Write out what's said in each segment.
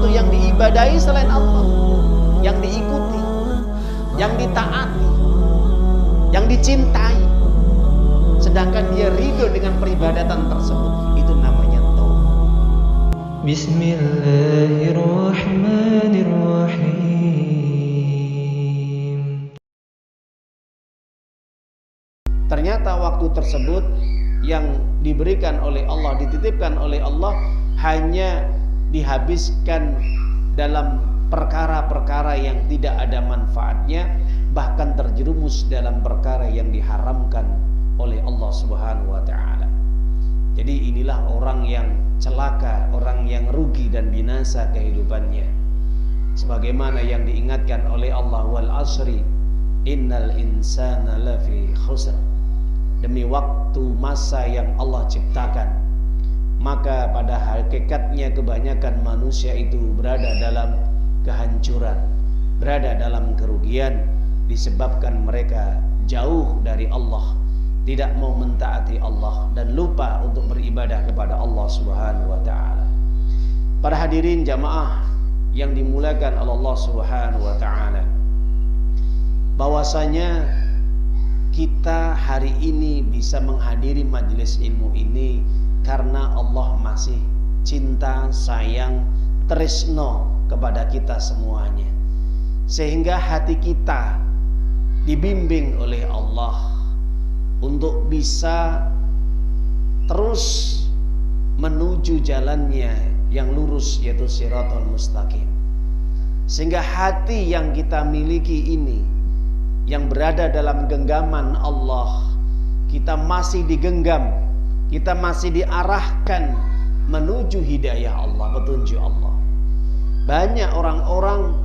sesuatu yang diibadahi selain Allah, yang diikuti, yang ditaati, yang dicintai, sedangkan dia ridho dengan peribadatan tersebut, itu namanya taubat. Bismillahirrahmanirrahim. Ternyata waktu tersebut yang diberikan oleh Allah, dititipkan oleh Allah, hanya dihabiskan dalam perkara-perkara yang tidak ada manfaatnya, bahkan terjerumus dalam perkara yang diharamkan oleh Allah Subhanahu wa ta'ala. Jadi inilah orang yang celaka, orang yang rugi dan binasa kehidupannya. Sebagaimana yang diingatkan oleh Allah, wal asri innal insana lafi khusr. Demi waktu masa yang Allah ciptakan, maka pada hakikatnya kebanyakan manusia itu berada dalam kehancuran, berada dalam kerugian, disebabkan mereka jauh dari Allah, tidak mau mentaati Allah, dan lupa untuk beribadah kepada Allah Subhanahu wa ta'ala. Para hadirin jamaah yang dimuliakan oleh Allah Subhanahu wa ta'ala, bahwasanya kita hari ini bisa menghadiri majelis ilmu ini karena Allah masih cinta, sayang, tresno kepada kita semuanya, sehingga hati kita dibimbing oleh Allah untuk bisa terus menuju jalannya yang lurus, yaitu Shiratal Mustaqim. Sehingga hati yang kita miliki ini, yang berada dalam genggaman Allah, kita masih digenggam, kita masih diarahkan menuju hidayah Allah, petunjuk Allah. Banyak orang-orang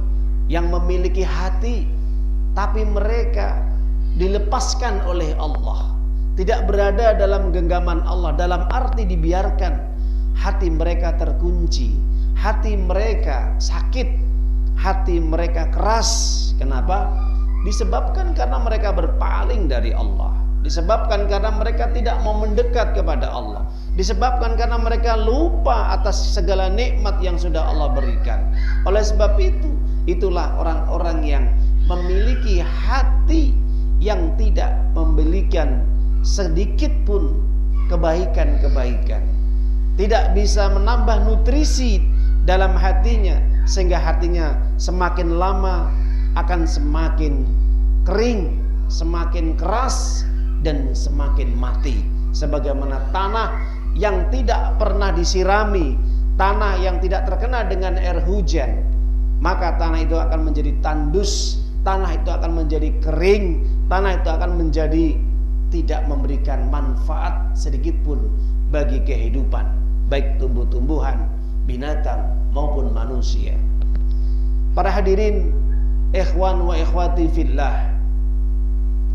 yang memiliki hati, tapi mereka dilepaskan oleh Allah, tidak berada dalam genggaman Allah, dalam arti dibiarkan. Hati mereka terkunci, hati mereka sakit, hati mereka keras. Kenapa? Disebabkan karena mereka berpaling dari Allah, disebabkan karena mereka tidak mau mendekat kepada Allah, disebabkan karena mereka lupa atas segala nikmat yang sudah Allah berikan. Oleh sebab itu, itulah orang-orang yang memiliki hati yang tidak memberikan sedikit pun kebaikan-kebaikan, tidak bisa menambah nutrisi dalam hatinya, sehingga hatinya semakin lama akan semakin kering, semakin keras, dan semakin mati. Sebagaimana tanah yang tidak pernah disirami, tanah yang tidak terkena dengan air hujan, maka tanah itu akan menjadi tandus, tanah itu akan menjadi kering, tanah itu akan menjadi tidak memberikan manfaat sedikit pun bagi kehidupan, baik tumbuh-tumbuhan, binatang maupun manusia. Para hadirin, ikhwan wa ikhwati fillah,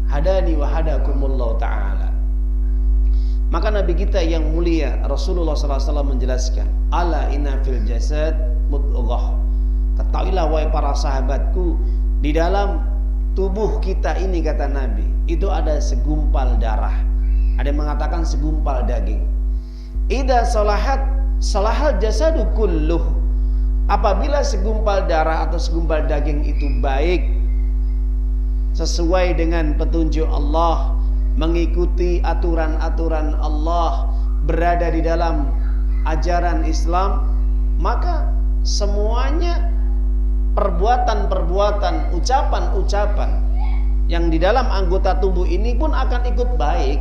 hadani wa hadakumullah ta'ala. Maka Nabi kita yang mulia Rasulullah SAW menjelaskan, ala inna fil jasad mudghah. Ketahuilah wahai para sahabatku, di dalam tubuh kita ini, kata Nabi, itu ada segumpal darah. Ada yang mengatakan segumpal daging. Idza salahat salahal jasadu kulluh. Apabila segumpal darah atau segumpal daging itu baik, sesuai dengan petunjuk Allah, mengikuti aturan-aturan Allah, berada di dalam ajaran Islam, maka semuanya perbuatan-perbuatan, ucapan-ucapan yang di dalam anggota tubuh ini pun akan ikut baik.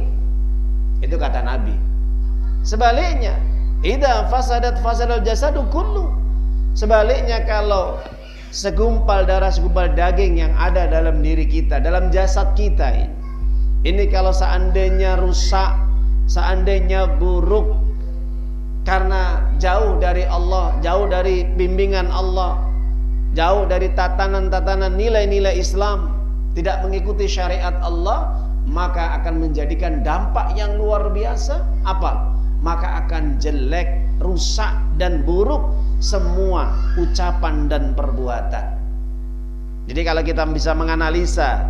Itu kata Nabi. Sebaliknya, idza fasadat fasadal jasadu kullu. Sebaliknya, kalau segumpal darah, segumpal daging yang ada dalam diri kita, dalam jasad kita ini kalau seandainya rusak, seandainya buruk, karena jauh dari Allah, jauh dari bimbingan Allah, jauh dari tatanan-tatanan nilai-nilai Islam, tidak mengikuti syariat Allah, maka akan menjadikan dampak yang luar biasa. Apa? Maka akan jelek, rusak, dan buruk semua ucapan dan perbuatan. Jadi kalau kita bisa menganalisa,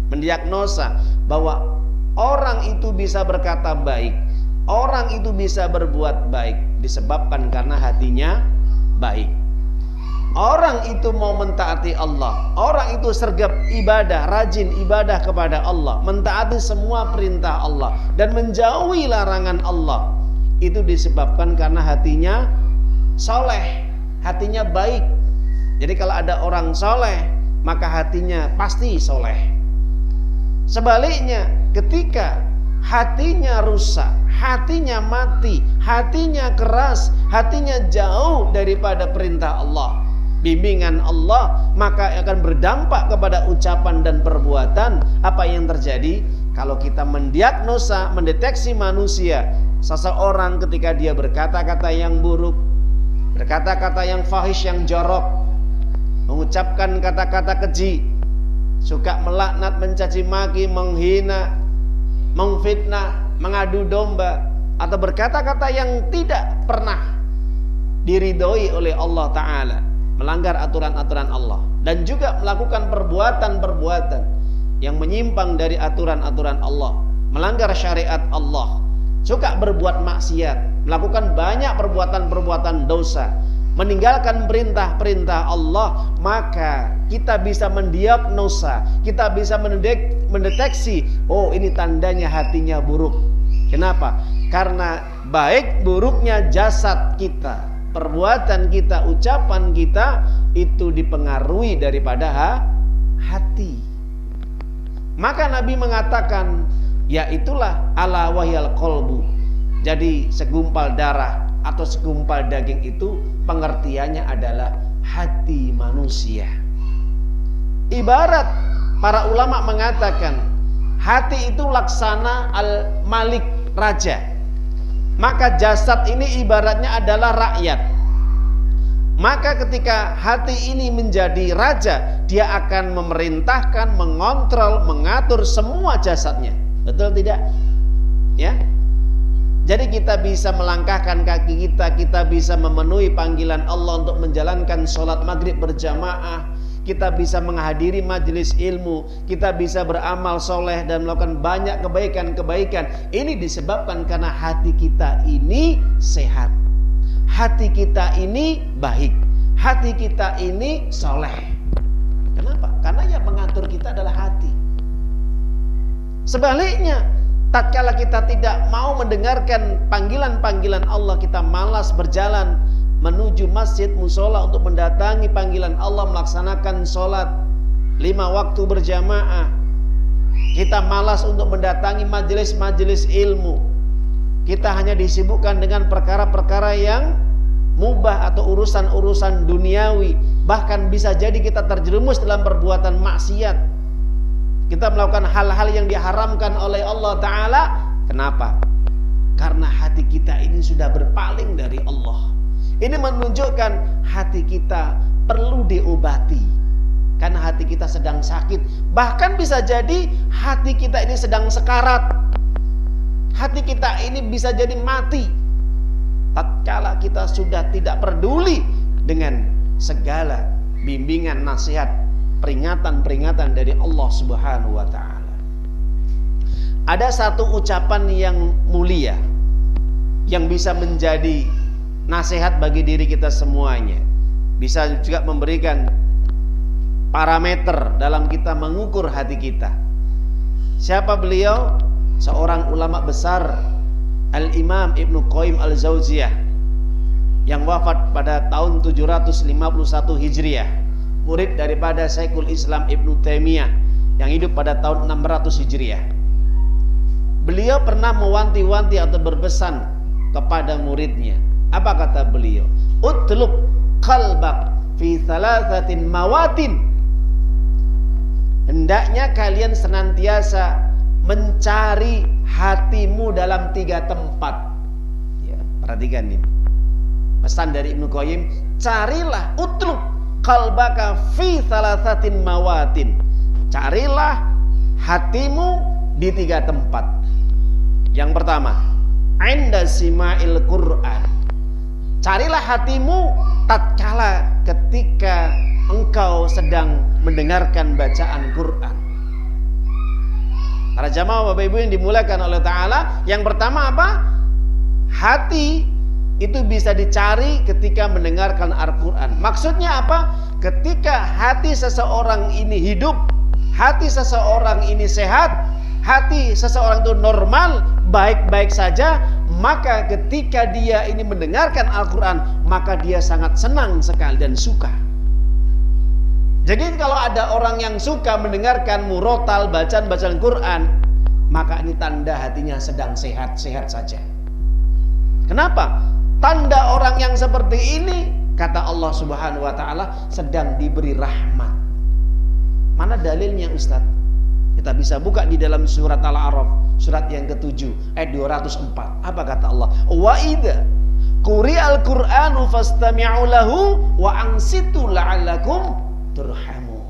mendiagnosa bahwa orang itu bisa berkata baik, orang itu bisa berbuat baik, disebabkan karena hatinya baik. Orang itu mau mentaati Allah, orang itu sergap ibadah, rajin ibadah kepada Allah, mentaati semua perintah Allah dan menjauhi larangan Allah, itu disebabkan karena hatinya soleh, hatinya baik. Jadi kalau ada orang soleh, maka hatinya pasti soleh. Sebaliknya, ketika hatinya rusak, hatinya mati, hatinya keras, hatinya jauh daripada perintah Allah, bimbingan Allah, maka akan berdampak kepada ucapan dan perbuatan. Apa yang terjadi kalau kita mendiagnosa, mendeteksi manusia, seseorang ketika dia berkata-kata yang buruk, berkata-kata yang fahish, yang jorok, mengucapkan kata-kata keji, suka melaknat, mencaci maki, menghina, memfitnah, mengadu domba, atau berkata-kata yang tidak pernah diridhoi oleh Allah Ta'ala, melanggar aturan-aturan Allah, dan juga melakukan perbuatan-perbuatan yang menyimpang dari aturan-aturan Allah, melanggar syariat Allah, suka berbuat maksiat, melakukan banyak perbuatan-perbuatan dosa, meninggalkan perintah-perintah Allah, maka kita bisa mendiagnosa, kita bisa mendeteksi, oh ini tandanya hatinya buruk. Kenapa? Karena baik buruknya jasad kita, perbuatan kita, ucapan kita itu dipengaruhi daripada hati. Maka Nabi mengatakan, ya itulah ala wahyal qalbu. Jadi segumpal darah atau segumpal daging itu pengertiannya adalah hati manusia. Ibarat para ulama mengatakan, hati itu laksana al-malik, raja. Maka jasad ini ibaratnya adalah rakyat. Maka ketika hati ini menjadi raja, dia akan memerintahkan, mengontrol, mengatur semua jasadnya. Betul tidak? Ya. Jadi kita bisa melangkahkan kaki kita, kita bisa memenuhi panggilan Allah untuk menjalankan sholat maghrib berjamaah, kita bisa menghadiri majelis ilmu, kita bisa beramal soleh dan melakukan banyak kebaikan-kebaikan. Ini disebabkan karena hati kita ini sehat, hati kita ini baik, hati kita ini soleh. Kenapa? Karena yang mengatur kita adalah hati. Sebaliknya, tatkala kita tidak mau mendengarkan panggilan-panggilan Allah, kita malas berjalan menuju masjid musola untuk mendatangi panggilan Allah, melaksanakan sholat 5 waktu berjamaah. Kita malas untuk mendatangi majelis-majelis ilmu. Kita hanya disibukkan dengan perkara-perkara yang mubah atau urusan-urusan duniawi. Bahkan bisa jadi kita terjerumus dalam perbuatan maksiat. Kita melakukan hal-hal yang diharamkan oleh Allah Ta'ala. Kenapa? Karena hati kita ini sudah berpaling dari Allah. Ini menunjukkan hati kita perlu diobati, karena hati kita sedang sakit. Bahkan bisa jadi hati kita ini sedang sekarat. Hati kita ini bisa jadi mati tatkala kita sudah tidak peduli dengan segala bimbingan, nasihat, peringatan-peringatan dari Allah Subhanahu wa Ta'ala. Ada satu ucapan yang mulia yang bisa menjadi nasihat bagi diri kita semuanya, bisa juga memberikan parameter dalam kita mengukur hati kita. Siapa beliau? Seorang ulama besar, Al-Imam Ibnu Qayyim Al-Jauziyah, yang wafat pada tahun 751 Hijriah, murid daripada Syekhul Islam Ibnu Taimiyah yang hidup pada tahun 600 Hijriah. Beliau pernah mewanti-wanti atau berpesan kepada muridnya. Apa kata beliau? Utlub qalbak fi thalathatin mawatin. Hendaknya kalian senantiasa mencari hatimu dalam 3 tempat. Ya, perhatikan ini. Pesan dari Ibnu Qayyim, carilah utlub qalbaka fi thalathatin mawatin. Carilah hatimu di 3 tempat. Yang pertama, inda sima'il Qur'an. Carilah hatimu tatkala ketika engkau sedang mendengarkan bacaan Quran. Para jamaah Bapak Ibu yang dimuliakan oleh Ta'ala, yang pertama apa? Hati itu bisa dicari ketika mendengarkan Al-Quran. Maksudnya apa? Ketika hati seseorang ini hidup, hati seseorang ini sehat, hati seseorang itu normal, baik-baik saja, maka ketika dia ini mendengarkan Al-Quran, maka dia sangat senang sekali dan suka. Jadi kalau ada orang yang suka mendengarkan murotal, bacaan Quran, maka ini tanda hatinya sedang sehat-sehat saja. Kenapa? Tanda orang yang seperti ini, kata Allah Subhanahu wa ta'ala, sedang diberi rahmat. Mana dalilnya Ustaz? Kita bisa buka di dalam surat Al-A'raf, surat yang ke-7 ayat 204. Apa kata Allah? Wa idza quri'al Qur'anu fastami'u lahu wa ansitu la'allakum turhamun.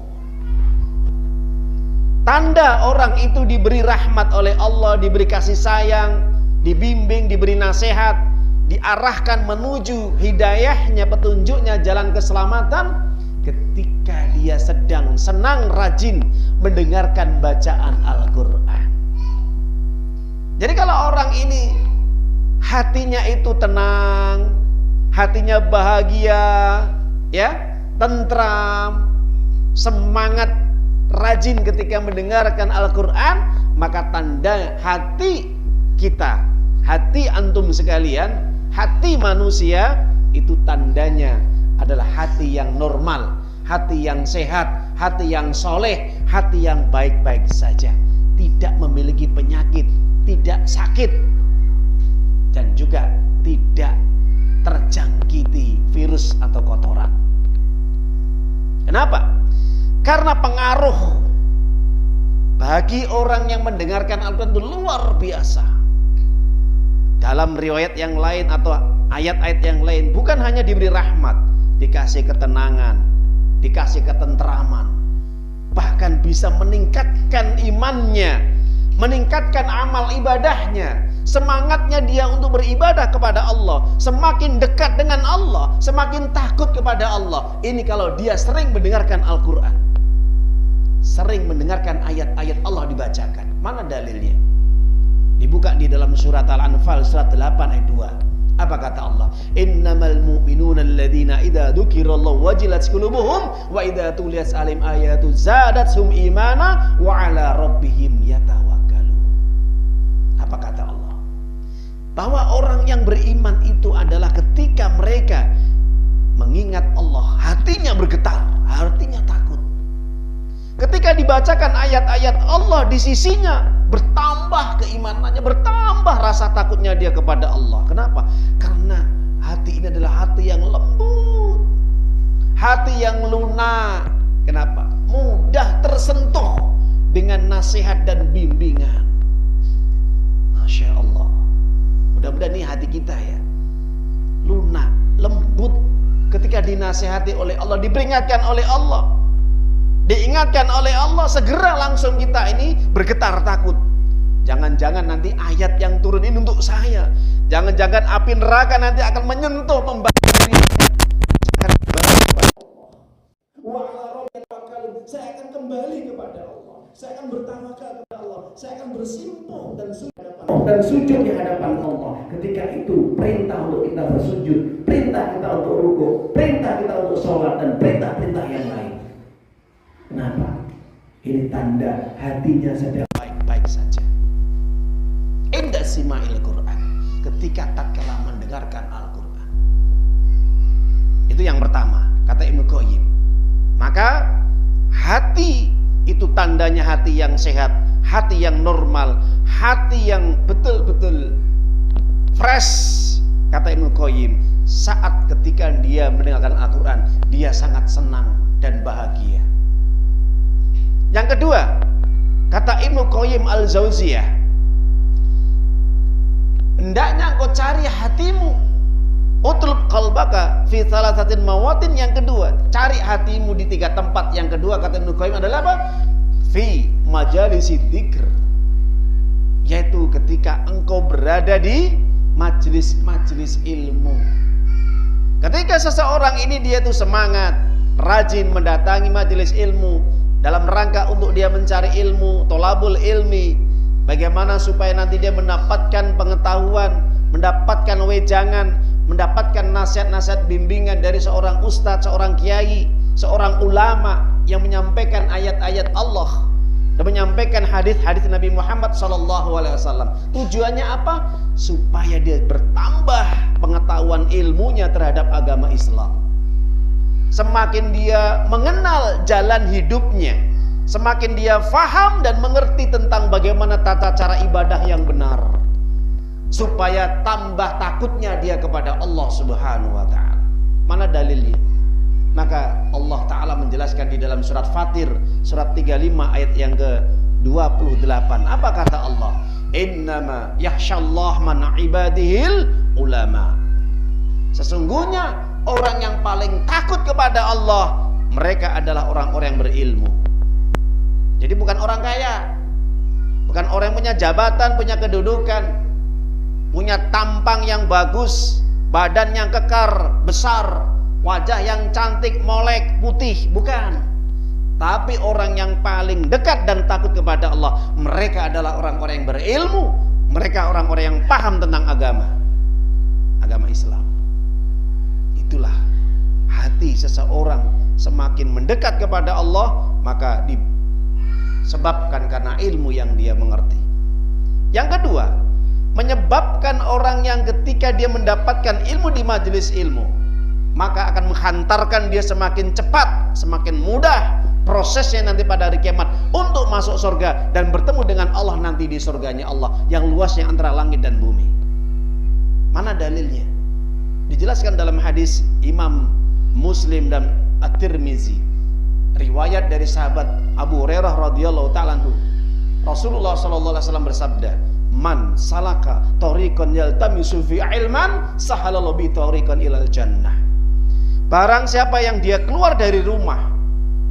Tanda orang itu diberi rahmat oleh Allah, diberi kasih sayang, dibimbing, diberi nasihat, diarahkan menuju hidayahnya, petunjuknya, jalan keselamatan, ketika dia sedang senang, rajin mendengarkan bacaan Al-Quran. Jadi kalau orang ini hatinya itu tenang, hatinya bahagia, ya, tentram, semangat, rajin ketika mendengarkan Al-Quran, maka tanda hati kita, hati antum sekalian, hati manusia itu tandanya adalah hati yang normal, hati yang sehat, hati yang soleh, hati yang baik-baik saja, tidak memiliki penyakit, tidak sakit, dan juga tidak terjangkiti virus atau kotoran. Kenapa? Karena pengaruh bagi orang yang mendengarkan Al-Quran itu luar biasa. Dalam riwayat yang lain atau ayat-ayat yang lain, bukan hanya diberi rahmat, dikasih ketenangan, dikasih ketentraman, bahkan bisa meningkatkan imannya, meningkatkan amal ibadahnya, semangatnya dia untuk beribadah kepada Allah, semakin dekat dengan Allah, semakin takut kepada Allah. Ini kalau dia sering mendengarkan Al-Quran, sering mendengarkan ayat-ayat Allah dibacakan. Mana dalilnya? Dibuka di dalam surat Al-Anfal surat 8 ayat 2. Apa kata Allah? Innamal mu'minuna alladzina idza dzukirallahu wajilat qulubuhum wa idza tuliyat 'alaihim ayatu zadatuhum imana wa 'ala rabbihim yatawakkalun. Apa kata Allah? Bahwa orang yang beriman itu adalah ketika mereka mengingat Allah, hatinya bergetar, hatinya takut. Ketika dibacakan ayat-ayat Allah di sisinya, bertambah keimanannya, bertambah rasa takutnya dia kepada Allah. Kenapa? Karena hati ini adalah hati yang lembut, hati yang lunak. Kenapa? Mudah tersentuh dengan nasihat dan bimbingan. Masya Allah. Mudah-mudahan ini hati kita ya, lunak, lembut. Ketika dinasihati oleh Allah, diperingatkan oleh Allah, diingatkan oleh Allah, segera langsung kita ini bergetar takut. Jangan-jangan nanti ayat yang turun ini untuk saya. Jangan-jangan api neraka nanti akan menyentuh, membakar diri. Saya akan kembali kepada Allah. Saya akan bertawakal kepada Allah. Saya akan bersimpuh dan sujud di hadapan Allah. Ketika itu perintah untuk kita bersujud, perintah kita untuk rukuk, perintah kita untuk sholat, dan perintah-perintah yang lain. Kenapa? Ini tanda hatinya sedang baik-baik saja. Indah sima'il Quran, ketika tatkala mendengarkan Al-Quran. Itu yang pertama, kata Ibnu Qayyim. Maka hati itu tandanya hati yang sehat, hati yang normal, hati yang betul-betul fresh. Kata Ibnu Qayyim, saat ketika dia mendengarkan Al-Quran, dia sangat senang dan bahagia. Yang kedua, kata Ibnu Qayyim Al-Jauziyah, hendaknya engkau cari hatimu, utlub qalbaka fi thalathatin mawatin. Yang kedua, cari hatimu di 3 tempat. Yang kedua kata Ibnu Qayyim adalah apa? Fi majalisi dzikr, yaitu ketika engkau berada di majelis-majelis ilmu. Ketika seseorang ini dia itu semangat, rajin mendatangi majelis ilmu dalam rangka untuk dia mencari ilmu, tolabul ilmi, bagaimana supaya nanti dia mendapatkan pengetahuan, mendapatkan wejangan, mendapatkan nasihat-nasihat bimbingan dari seorang ustadz, seorang kiai, seorang ulama yang menyampaikan ayat-ayat Allah dan menyampaikan hadis-hadis Nabi Muhammad SAW. Tujuannya apa? Supaya dia bertambah pengetahuan ilmunya terhadap agama Islam. Semakin dia mengenal jalan hidupnya, semakin dia faham dan mengerti tentang bagaimana tata cara ibadah yang benar, supaya tambah takutnya dia kepada Allah Subhanahu wa ta'ala. Mana dalilnya? Maka Allah Ta'ala menjelaskan di dalam surat Fatir, surat 35 ayat yang ke-28. Apa kata Allah? Innama yakhshallah man ibadihil ulama. Sesungguhnya orang yang paling takut kepada Allah, mereka adalah orang-orang yang berilmu. Jadi bukan orang kaya, bukan orang yang punya jabatan, punya kedudukan, punya tampang yang bagus, badan yang kekar, besar, wajah yang cantik, molek, putih, bukan. Tapi orang yang paling dekat dan takut kepada Allah, mereka adalah orang-orang yang berilmu, mereka orang-orang yang paham tentang agama Islam. Itulah hati seseorang semakin mendekat kepada Allah, maka disebabkan karena ilmu yang dia mengerti. Yang kedua, menyebabkan orang yang ketika dia mendapatkan ilmu di majelis ilmu, maka akan menghantarkan dia semakin cepat, semakin mudah prosesnya nanti pada hari kiamat untuk masuk surga dan bertemu dengan Allah nanti di surganya Allah yang luasnya antara langit dan bumi. Mana dalilnya? Dijelaskan dalam hadis Imam Muslim dan At-Tirmizi, riwayat dari sahabat Abu Hurairah radhiyallahu ta'ala anhu. Rasulullah sallallahu alaihi wasallam bersabda, "Man salaka tariqan yaltamisu fi ilman, sahalallahu bi tariqan ilal jannah." Barang siapa yang dia keluar dari rumah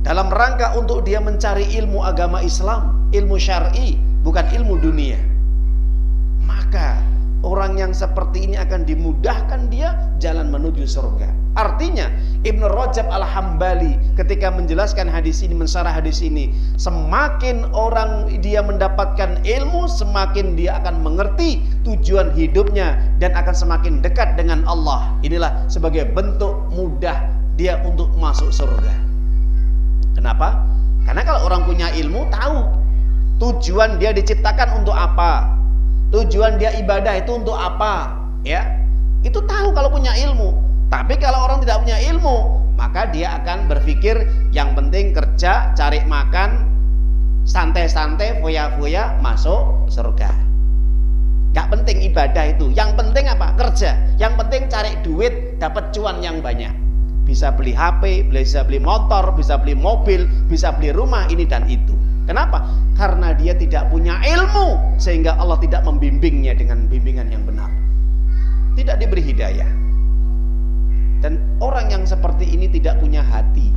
dalam rangka untuk dia mencari ilmu agama Islam, ilmu syar'i, bukan ilmu dunia, maka orang yang seperti ini akan dimudahkan dia jalan menuju surga. Artinya Ibnu Rajab Al-Hambali ketika menjelaskan hadis ini, mensyarah hadis ini, semakin orang dia mendapatkan ilmu, semakin dia akan mengerti tujuan hidupnya dan akan semakin dekat dengan Allah. Inilah sebagai bentuk mudah dia untuk masuk surga. Kenapa? Karena kalau orang punya ilmu tahu tujuan dia diciptakan untuk apa, tujuan dia ibadah itu untuk apa, ya, itu tahu kalau punya ilmu. Tapi kalau orang tidak punya ilmu, maka dia akan berpikir yang penting kerja, cari makan, santai-santai, foya-foya, masuk surga. Gak penting ibadah itu. Yang penting apa? Kerja. Yang penting cari duit, dapat cuan yang banyak. Bisa beli HP, bisa beli motor, bisa beli mobil, bisa beli rumah, ini dan itu. Kenapa? Karena dia tidak punya ilmu, sehingga Allah tidak membimbingnya dengan bimbingan yang benar. Tidak diberi hidayah. Dan orang yang seperti ini tidak punya hati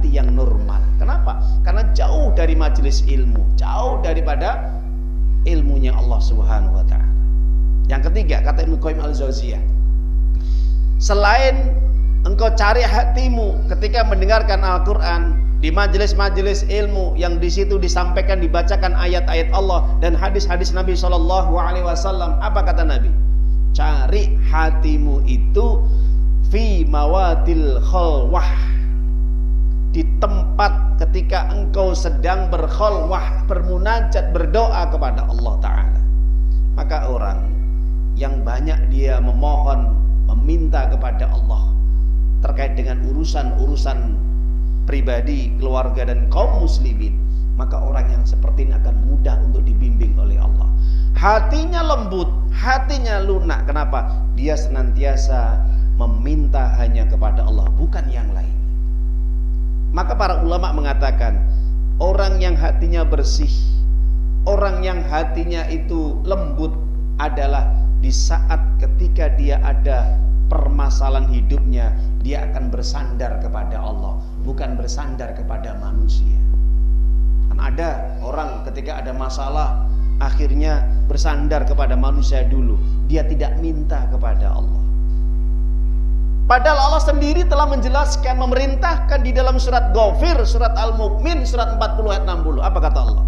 yang normal. Kenapa? Karena jauh dari majelis ilmu, jauh daripada ilmunya Allah Subhanahu wa ta'ala. Yang ketiga, kata Ibnu Qayyim Al-Jauziyah, selain engkau cari hatimu ketika mendengarkan Al-Quran, di majelis-majelis ilmu yang di situ disampaikan, dibacakan ayat-ayat Allah dan hadis-hadis Nabi SAW, apa kata Nabi? Cari hatimu itu fi mawadil khalwah, di tempat ketika engkau sedang berkhalwah, bermunajat, berdoa kepada Allah Ta'ala. Maka orang yang banyak dia memohon, meminta kepada Allah terkait dengan urusan-urusan pribadi, keluarga dan kaum muslimin, maka orang yang seperti ini akan mudah untuk dibimbing oleh Allah. Hatinya lembut, hatinya lunak. Kenapa? Dia senantiasa meminta hanya kepada Allah, bukan yang lain. Maka para ulama mengatakan, orang yang hatinya bersih, orang yang hatinya itu lembut adalah di saat ketika dia ada permasalahan hidupnya, dia akan bersandar kepada Allah, bukan bersandar kepada manusia. Kan ada orang ketika ada masalah, akhirnya bersandar kepada manusia dulu, dia tidak minta kepada Allah. Padahal Allah sendiri telah menjelaskan, memerintahkan di dalam surat Ghafir, surat Al-Mu'min, surat 40 ayat 60. Apa kata Allah?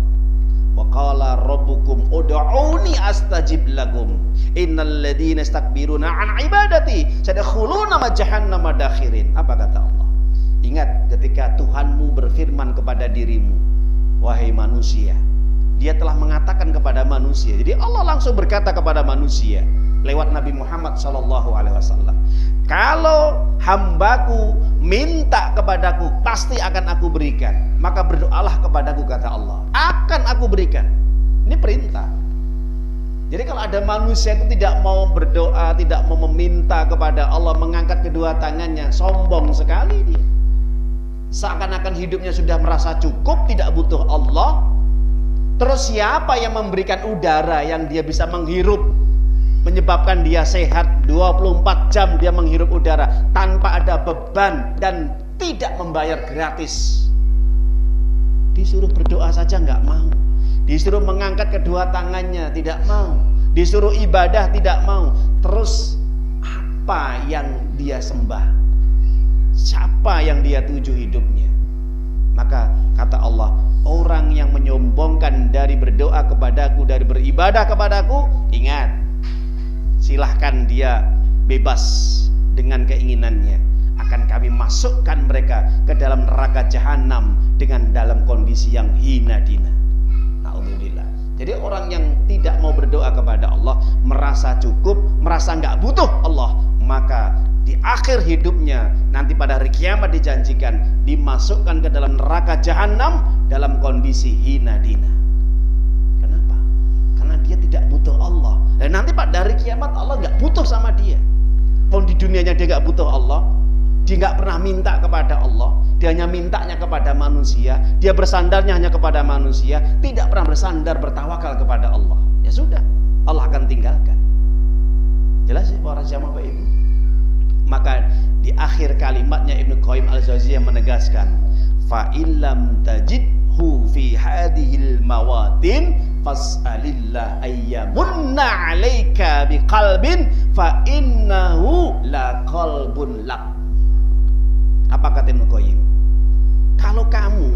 Wa qala rabbukum ud'uni astajib lakum innal ladzina istakbiruna an ibadati sadkhuluna jahannama dakhirin. Apa kata Allah? Ingat ketika Tuhanmu berfirman kepada dirimu, wahai manusia. Dia telah mengatakan kepada manusia. Jadi Allah langsung berkata kepada manusia lewat Nabi Muhammad SAW, kalau hambaku minta kepadaku pasti akan aku berikan, maka berdoalah kepadaku, kata Allah, akan aku berikan. Ini perintah. Jadi kalau ada manusia itu tidak mau berdoa, tidak mau meminta kepada Allah, mengangkat kedua tangannya, sombong sekali dia. Seakan-akan hidupnya sudah merasa cukup, tidak butuh Allah. Terus siapa yang memberikan udara yang dia bisa menghirup, menyebabkan dia sehat 24 jam dia menghirup udara tanpa ada beban dan tidak membayar gratis? Disuruh berdoa saja nggak mau, disuruh mengangkat kedua tangannya tidak mau, disuruh ibadah tidak mau. Terus apa yang dia sembah? Siapa yang dia tuju hidupnya? Maka kata Allah, orang yang menyombongkan dari berdoa kepadaku, dari beribadah kepadaku, ingat, silahkan dia bebas dengan keinginannya. Akan kami masukkan mereka ke dalam neraka jahanam dengan dalam kondisi yang hina dina. Na'udzubillah. Jadi orang yang tidak mau berdoa kepada Allah, merasa cukup, merasa nggak butuh Allah, maka di akhir hidupnya nanti pada hari kiamat dijanjikan dimasukkan ke dalam neraka jahanam dalam kondisi hina dina. Kenapa? Karena dia tidak butuh Allah. Dan nanti pada hari kiamat Allah nggak butuh sama dia. Kalau di dunianya dia nggak butuh Allah, dia nggak pernah minta kepada Allah, dia hanya mintanya kepada manusia, dia bersandarnya hanya kepada manusia, tidak pernah bersandar bertawakal kepada Allah. Ya sudah, Allah akan tinggalkan. Jelas ya para jamaah Bapak Ibu? Maka di akhir kalimatnya Ibnu Qayyim al-Jauziyah menegaskan, fa illam tajidhu fi hadhil mawatin fas'alillah ayyamunna 'alaika biqalbin fa innahu la qalbun lak. Apa kata Ibnu Qayyim? Kalau kamu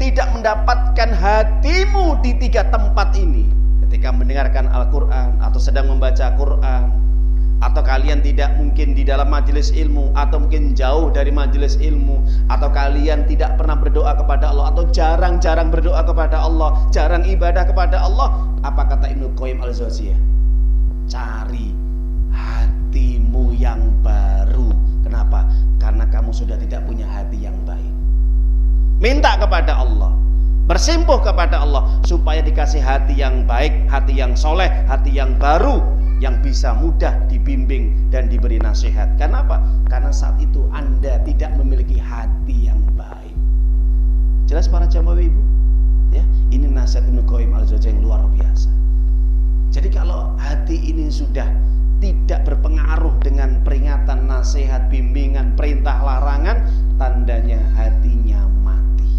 tidak mendapatkan hatimu di 3 tempat ini, ketika mendengarkan Al-Quran atau sedang membaca Quran, atau kalian tidak mungkin di dalam majelis ilmu, atau mungkin jauh dari majelis ilmu, atau kalian tidak pernah berdoa kepada Allah, atau jarang-jarang berdoa kepada Allah, jarang ibadah kepada Allah, apa kata Ibnu Qayyim al-Jauziyah? Cari hatimu yang baru. Kenapa? Karena kamu sudah tidak punya hati yang baik. Minta kepada Allah, bersimpuh kepada Allah supaya dikasih hati yang baik, hati yang soleh, hati yang baru, yang bisa mudah dibimbing dan diberi nasihat. Kenapa? Karena saat itu Anda tidak memiliki hati yang baik. Jelas para jamaah Ibu? Ya, ini nasihat Ibnu Qayyim al-Jauziyah yang luar biasa. Jadi kalau hati ini sudah tidak berpengaruh dengan peringatan, nasihat, bimbingan, perintah, larangan, tandanya hatinya mati.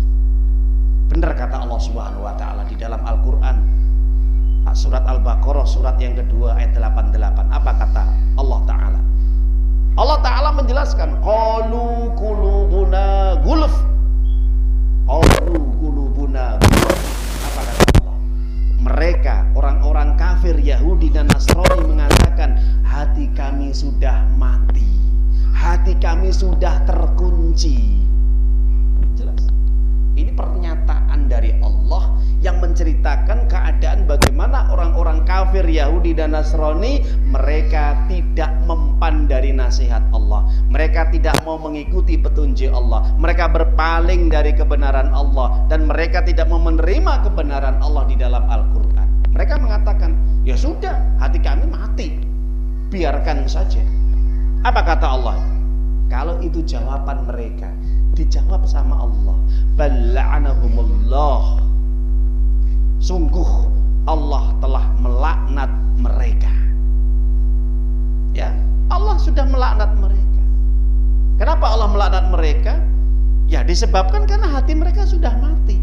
Benar kata Allah Subhanahu wa taala di dalam Al-Qur'an, surat Al-Baqarah surat yang kedua ayat 88. Apa kata Allah Ta'ala? Allah Ta'ala menjelaskan, qalu qulubuna gulf. Qalu qulubuna gulf. Apa kata Allah? Mereka, orang-orang kafir Yahudi dan Nasrani mengatakan, hati kami sudah mati, hati kami sudah terkunci. Jelas. Ini pernyataan dari Allah yang menceritakan keadaan bagaimana orang-orang kafir Yahudi dan Nasrani, mereka tidak mempan dari nasihat Allah, mereka tidak mau mengikuti petunjuk Allah, mereka berpaling dari kebenaran Allah, dan mereka tidak mau menerima kebenaran Allah di dalam Al-Quran. Mereka mengatakan, ya sudah, hati kami mati, biarkan saja. Apa kata Allah? Kalau itu jawaban mereka, dijawab sama Allah, bal'anahumullah, sungguh Allah telah melaknat mereka. Ya, Allah sudah melaknat mereka. Kenapa Allah melaknat mereka? Ya disebabkan karena hati mereka sudah mati.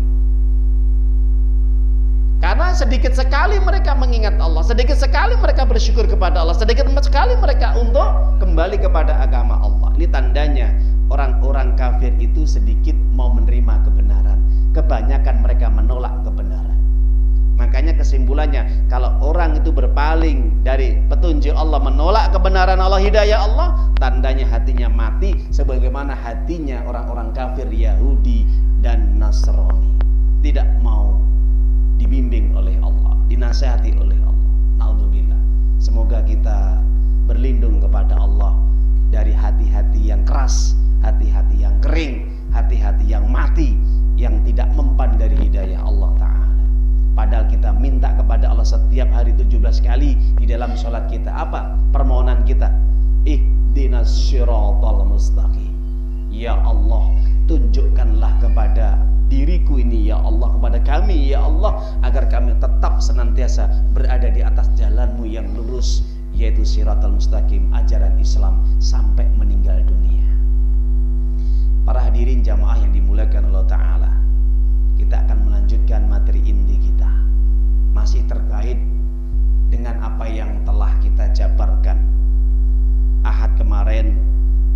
Karena sedikit sekali mereka mengingat Allah, sedikit sekali mereka bersyukur kepada Allah, sedikit sekali mereka untuk kembali kepada agama Allah. Ini tandanya orang-orang kafir itu sedikit mau menerima kebenaran, kebanyakan mereka menolak kebenaran. Makanya kesimpulannya, kalau orang itu berpaling dari petunjuk Allah, menolak kebenaran Allah, hidayah Allah, tandanya hatinya mati sebagaimana hatinya orang-orang kafir Yahudi dan Nasrani. Tidak mau dibimbing oleh Allah, dinasihati oleh Allah. Naudzubillah. Semoga kita berlindung kepada Allah dari hati-hati yang keras, hati-hati yang kering, hati-hati yang mati, yang tidak mempan dari hidayah Allah Ta'ala. Padahal kita minta kepada Allah setiap hari 17 kali di dalam sholat kita. Apa permohonan kita? Ihdinas syiratal mustaqim. Ya Allah, tunjukkanlah kepada diriku ini, ya Allah, kepada kami, ya Allah, agar kami tetap senantiasa berada di atas jalanmu yang lurus, yaitu syiratal mustaqim, ajaran Islam, sampai meninggal dunia. Para hadirin jamaah yang dimuliakan Allah Ta'ala, kita akan melanjutkan materi inti kita, masih terkait dengan apa yang telah kita jabarkan Ahad kemarin,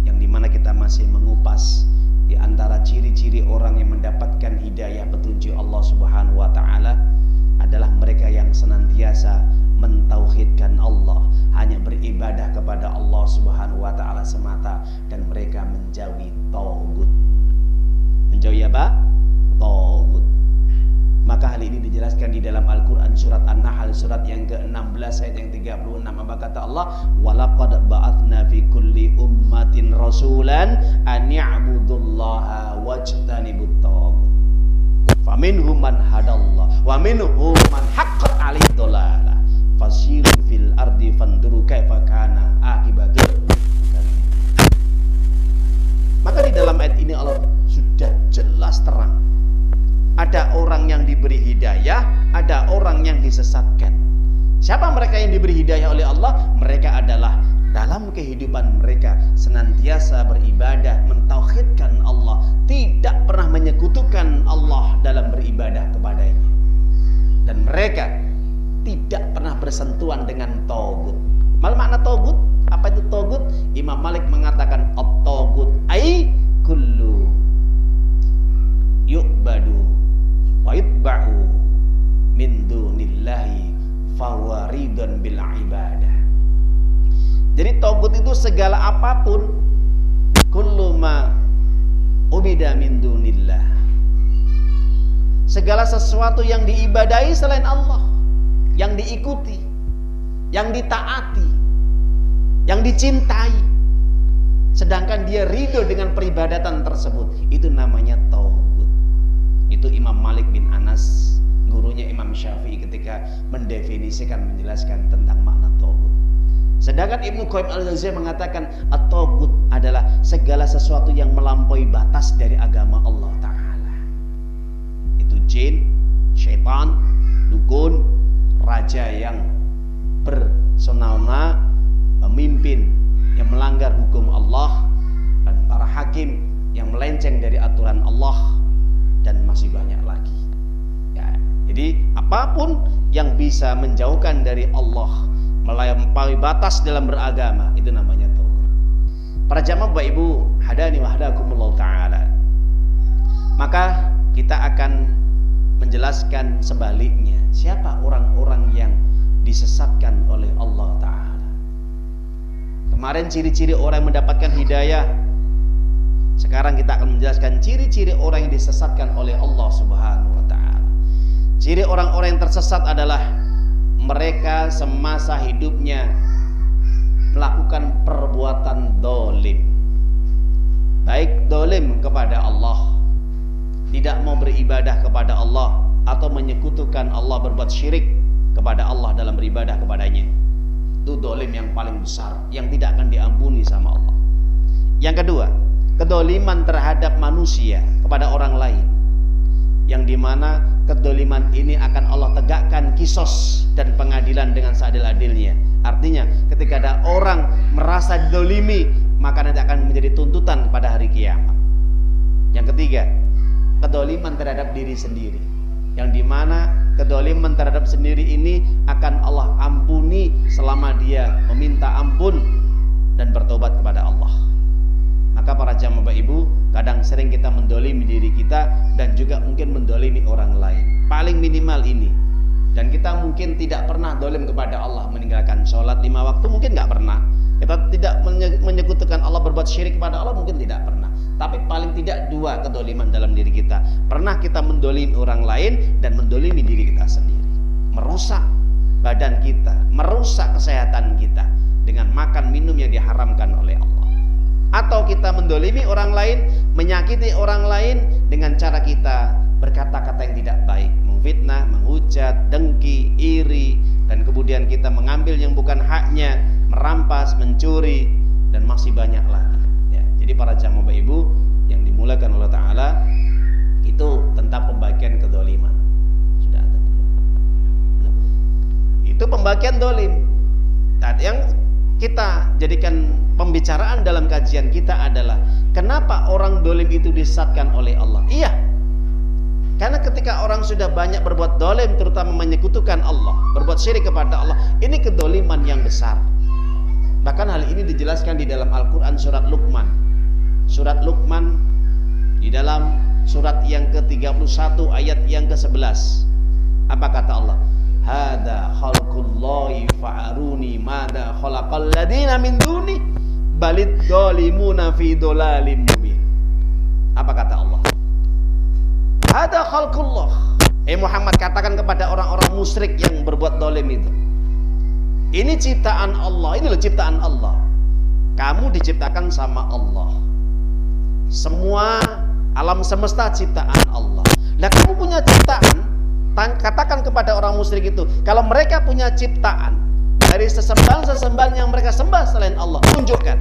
yang dimana kita masih mengupas di antara ciri-ciri orang yang mendapatkan hidayah petunjuk Allah Subhanahu wa Ta'ala adalah mereka yang senantiasa mentauhidkan Allah, hanya beribadah kepada Allah Subhanahu wa Ta'ala semata, dan mereka menjauhi tagut. Menjauhi apa? Tagut. Maka hal ini dijelaskan di dalam Al-Quran surat An-Nahl surat yang ke-16 ayat yang 36. Apa kata Allah? Walaqad ba'atsna fi kulli ummatin rasulan an ya'budullaha wajtanibut tagut. Faminhum man hadallah wa minhum man haqqat 'alaihi dhalalah. Fasiru fil ardi fanduru kaifa kana akibatul. Maka di dalam ayat ini Allah sudah jelas terang. Ada orang yang diberi hidayah, ada orang yang disesatkan. Siapa mereka yang diberi hidayah oleh Allah? Mereka adalah dalam kehidupan mereka senantiasa beribadah, mentauhidkan Allah, tidak pernah menyekutukan Allah dalam beribadah kepadanya. Dan mereka tidak pernah bersentuhan dengan tagut. Makna tagut? Apa itu tagut? Imam Malik mengatakan at-tagut ai kullu yu'badu wa yutba'u min dunillahi fahuwa ridon bil ibadah. Jadi tagut itu segala apapun, kullu ma ubida min dunillah, segala sesuatu yang diibadahi selain Allah, yang diikuti, yang ditaati, yang dicintai, sedangkan dia ridho dengan peribadatan tersebut, itu namanya tauhid. Itu Imam Malik bin Anas, gurunya Imam Syafi'i, ketika mendefinisikan, menjelaskan tentang makna tauhid. Sedangkan Ibnu Qayyim al-Jauziyah mengatakan at-tauhid adalah segala sesuatu yang melampaui batas dari agama Allah Ta'ala. Itu jin, syaitan, dukun, raja yang bersonalna, pemimpin yang melanggar hukum Allah, dan para hakim yang melenceng dari aturan Allah, dan masih banyak lagi. Ya, jadi apapun yang bisa menjauhkan dari Allah, melampaui batas dalam beragama, itu namanya tauhid. Para jamaah Bapak Ibu hadani wa hadakumullah ta'ala, maka kita akan menjelaskan sebaliknya, siapa orang-orang yang disesatkan oleh Allah Ta'ala. Kemarin ciri-ciri orang yang mendapatkan hidayah. Sekarang kita akan menjelaskan ciri-ciri orang yang disesatkan oleh Allah Subhanahu wa Ta'ala. Ciri orang-orang yang tersesat adalah mereka semasa hidupnya melakukan perbuatan dolim, baik dolim kepada Allah, tidak mau beribadah kepada Allah, atau menyekutukan Allah, berbuat syirik kepada Allah dalam beribadah kepadanya. Itu dolim yang paling besar, yang tidak akan diampuni sama Allah. Yang kedua, kedoliman terhadap manusia kepada orang lain, yang dimana kedoliman ini akan Allah tegakkan kisos dan pengadilan dengan seadil-adilnya. Artinya ketika ada orang merasa didolimi, maka nanti akan menjadi tuntutan pada hari kiamat. Yang ketiga, kedoliman terhadap diri sendiri, yang dimana kedoliman terhadap sendiri ini akan Allah ampuni selama dia meminta ampun dan bertobat kepada Allah. Maka para jamaah Bapak Ibu, kadang sering kita mendolimi diri kita dan juga mungkin mendolimi orang lain. Paling minimal ini Dan kita mungkin tidak pernah dolim kepada Allah, meninggalkan sholat 5 waktu mungkin nggak pernah. Kita tidak menyekutukan Allah, berbuat syirik kepada Allah mungkin tidak pernah. Tapi paling tidak 2 kedoliman dalam diri kita. Pernah kita mendolimi orang lain dan mendolimi diri kita sendiri. Merusak badan kita, merusak kesehatan kita dengan makan minum yang diharamkan oleh Allah. Atau kita mendolimi orang lain, menyakiti orang lain dengan cara kita berkata-kata yang tidak baik, memfitnah, menghujat, dengki, iri, dan kemudian kita mengambil yang bukan haknya, merampas, mencuri, dan masih banyak lagi ya. Jadi para jamaah Bapak Ibu yang dimuliakan Allah Ta'ala, itu tentang pembagian kedoliman. Sudah ada belum? Itu pembagian dolim. Dan yang kita jadikan pembicaraan dalam kajian kita adalah kenapa orang dolim itu disesatkan oleh Allah. Iya, karena ketika orang sudah banyak berbuat dolim, terutama menyekutukan Allah, berbuat syirik kepada Allah, ini kedoliman yang besar. Bahkan hal ini dijelaskan di dalam Al-Quran surat Luqman. Surat Luqman di dalam surat yang ke-31 ayat yang ke-11. Apa kata Allah? Hada khalqullahi fa'aruni mada khalaqal ladina min duni balid dolimuna fi dolalim mubin. Apa kata Allah? Hada khalqullah. Muhammad, katakan kepada orang-orang musyrik yang berbuat dolim itu, ini ciptaan Allah, ini loh ciptaan Allah. Kamu diciptakan sama Allah. Semua alam semesta ciptaan Allah. Lah kamu punya ciptaan, katakan kepada orang musyrik itu, kalau mereka punya ciptaan dari sesembahan-sesembahan yang mereka sembah selain Allah, tunjukkan.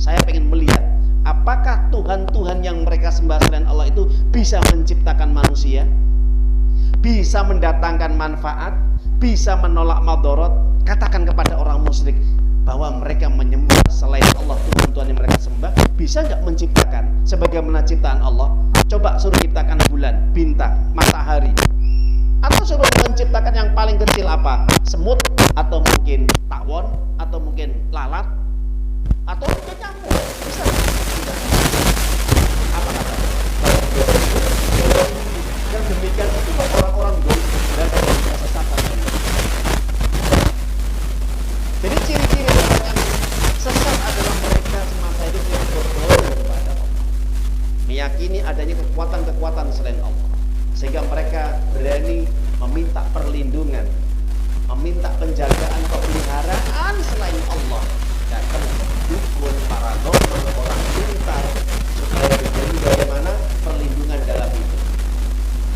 Saya ingin melihat apakah Tuhan-Tuhan yang mereka sembah selain Allah itu bisa menciptakan manusia, bisa mendatangkan manfaat, bisa menolak madorot. Katakan kepada orang musyrik bahwa mereka menyembah selain Allah, Tuhan-Tuhan yang mereka sembah bisa nggak menciptakan sebagaimana ciptaan Allah? Coba suruh ciptakan bulan, bintang, matahari, atau suruh menciptakan yang paling kecil apa? Semut, atau mungkin tawon, atau mungkin lalat, atau mungkin nyamuk. Bisa tidak? Apa kata? Yang demikian itu orang-orang dolim dan kesesatan. Jadi ciri-ciri orang yang sesat adalah mereka semasa hidup yang berdolim kepada Allah, meyakini adanya kekuatan-kekuatan selain Allah, sehingga mereka berani meminta perlindungan, meminta penjagaan, pemeliharaan selain Allah. Datang dukun, paranormal, orang pintar, supaya diberi bagaimana perlindungan dalam hidup,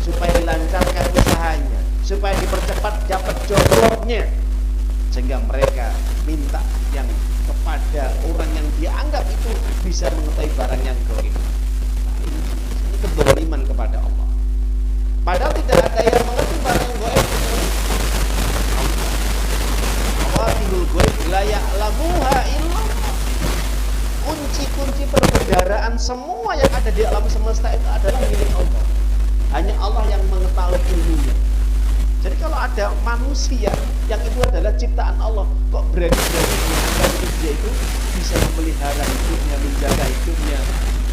supaya dilancarkan usahanya, supaya dipercepat dapat jodohnya, sehingga mereka minta yang kepada orang yang dianggap itu bisa mengetahui barang yang gaib. Ini kedoliman kepada Allah. Padahal tidak ada yang mengerti barang yang gaib. Mafatihul ghaib la ya'lamuha illallah. Kunci-kunci perbendaharaan semua yang ada di alam semesta itu adalah milik Allah. Hanya Allah yang mengetahui ilmunya. Jadi kalau ada manusia yang itu adalah ciptaan Allah, kok berani-berani menganggap dia itu bisa memelihara hidupnya, menjaga hidupnya,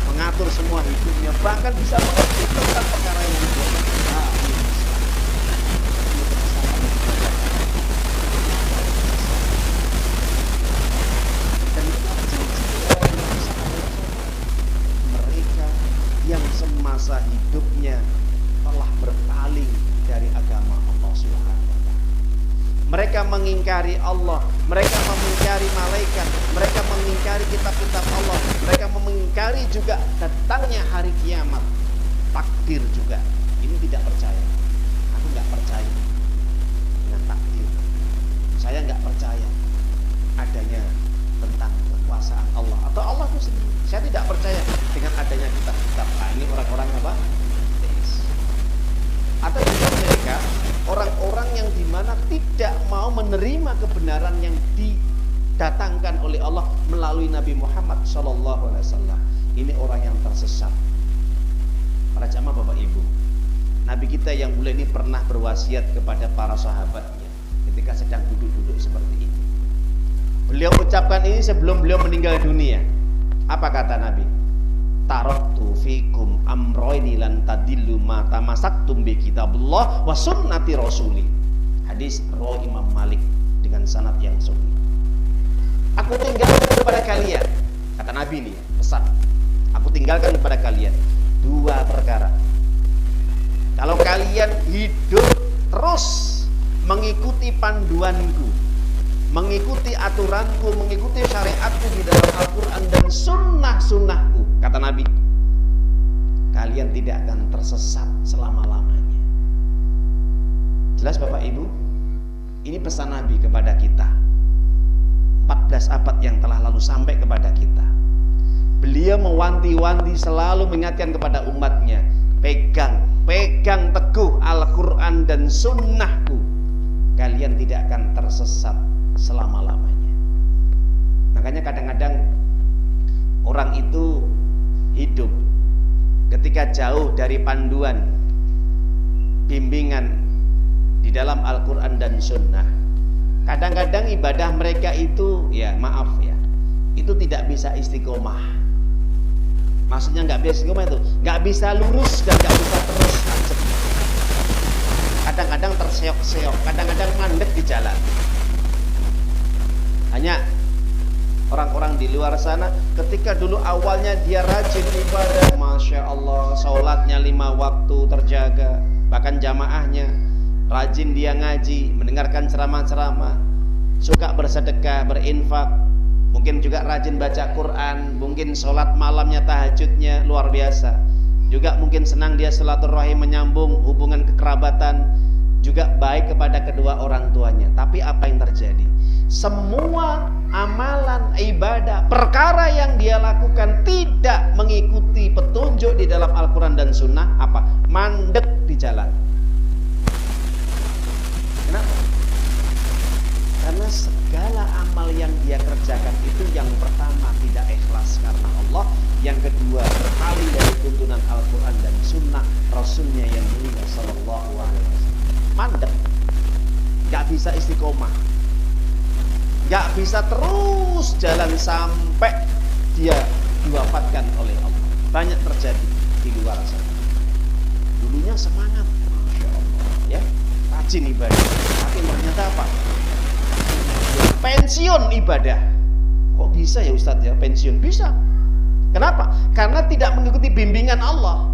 mengatur semua hidupnya, bahkan bisa mengerti tentang perkara yang gaib. Mereka yang semasa hidupnya telah berpaling dari agama Allah Subhanahu wa Ta'ala. Mereka mengingkari Allah, mereka mengingkari malaikat, mereka mengingkari kitab-kitab Allah, mereka mengingkari juga datangnya hari kiamat, takdir juga. Ini tidak percaya. Aku nggak percaya dengan takdir. Saya nggak percaya adanya tentang kekuasaan Allah atau Allah itu sendiri. Saya tidak percaya dengan adanya kitab-kitab. Nah, ini orang-orang apa? Atau juga mereka orang-orang yang dimana tidak mau menerima kebenaran yang didatangkan oleh Allah melalui Nabi Muhammad SAW. Ini orang yang tersesat. Para jamaah Bapak Ibu, Nabi kita yang mulia ini pernah berwasiat kepada para sahabatnya ketika sedang duduk-duduk seperti ini. Beliau ucapkan ini sebelum beliau meninggal dunia. Apa kata Nabi? Taraktu fikum amroini lan tadillu ma tamasaktum bi kitabillah wa sunnati rasuli. Hadis riwayat Imam Malik dengan sanad yang sahih. Aku tinggalkan kepada kalian, kata Nabi ini pesan. Aku tinggalkan kepada kalian 2 perkara. Kalau kalian hidup terus mengikuti panduanku, mengikuti aturanku, mengikuti syariatku di dalam Al-Quran dan sunnah-sunnahku, kata Nabi, kalian tidak akan tersesat selama-lamanya. Jelas Bapak Ibu? Ini pesan Nabi kepada kita. 14 abad yang telah lalu sampai kepada kita. Beliau mewanti-wanti, selalu mengingatkan kepada umatnya, pegang teguh Al-Quran dan sunnahku, kalian tidak akan tersesat selama-lamanya. Makanya kadang-kadang orang itu hidup ketika jauh dari panduan bimbingan di dalam Al-Quran dan Sunnah. Kadang-kadang ibadah mereka itu, ya maaf ya, itu tidak bisa istiqomah. Maksudnya nggak bisa istiqomah itu, nggak bisa lurus dan nggak bisa terus tancap. Kadang-kadang terseok-seok, kadang-kadang mandek di jalan. Hanya orang-orang di luar sana, ketika dulu awalnya dia rajin ibadah, Masya Allah, sholatnya 5 waktu terjaga, bahkan jamaahnya, rajin dia ngaji, mendengarkan ceramah-ceramah, suka bersedekah, berinfak, mungkin juga rajin baca Quran, mungkin sholat malamnya, tahajudnya luar biasa, juga mungkin senang dia silaturahim, menyambung hubungan kekerabatan, juga baik kepada kedua orang tuanya. Tapi apa yang terjadi? Semua amalan, ibadah, perkara yang dia lakukan tidak mengikuti petunjuk di dalam Al-Quran dan Sunnah, apa? Mandek di jalan. Kenapa? Karena segala amal yang dia kerjakan itu, yang pertama tidak ikhlas karena Allah, yang kedua berpaling dari tuntunan Al-Quran dan Sunnah Rasulnya yang mulia Sallallahu Alaihi Wasallam. Mandek, gak bisa istiqomah, gak bisa terus jalan sampai dia diwafatkan oleh Allah. Banyak terjadi di luar sana. Dulunya semangat, Masya Allah, ya, rajin ibadah, tapi ternyata apa? Pensiun ibadah. Kok bisa ya Ustadz ya pensiun? Bisa. Kenapa? Karena tidak mengikuti bimbingan Allah,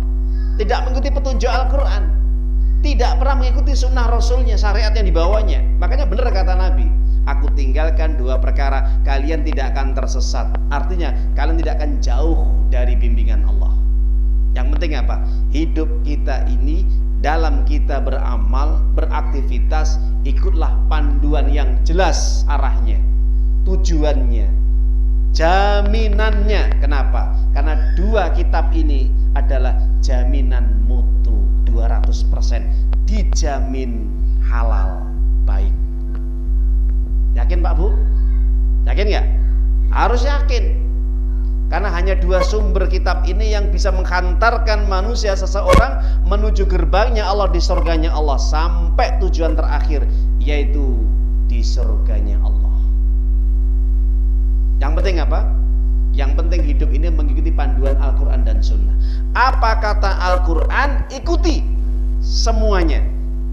tidak mengikuti petunjuk Al-Quran, tidak pernah mengikuti sunnah Rasulnya, syariat yang dibawanya. Makanya benar kata Nabi, aku tinggalkan 2 perkara, kalian tidak akan tersesat. Artinya kalian tidak akan jauh dari bimbingan Allah. Yang penting apa? Hidup kita ini, dalam kita beramal, beraktivitas, ikutlah panduan yang jelas arahnya, tujuannya, jaminannya. Kenapa? Karena 2 kitab ini adalah jaminan mutu 200%, dijamin halal baik. Yakin Pak Bu? Yakin nggak? Harus yakin. Karena hanya 2 sumber kitab ini yang bisa menghantarkan manusia, seseorang, menuju gerbangnya Allah, di surganya Allah, sampai tujuan terakhir, yaitu di surganya Allah. Yang penting apa? Yang penting hidup ini mengikuti panduan Al-Quran dan Sunnah. Apa kata Al-Quran? Ikuti semuanya.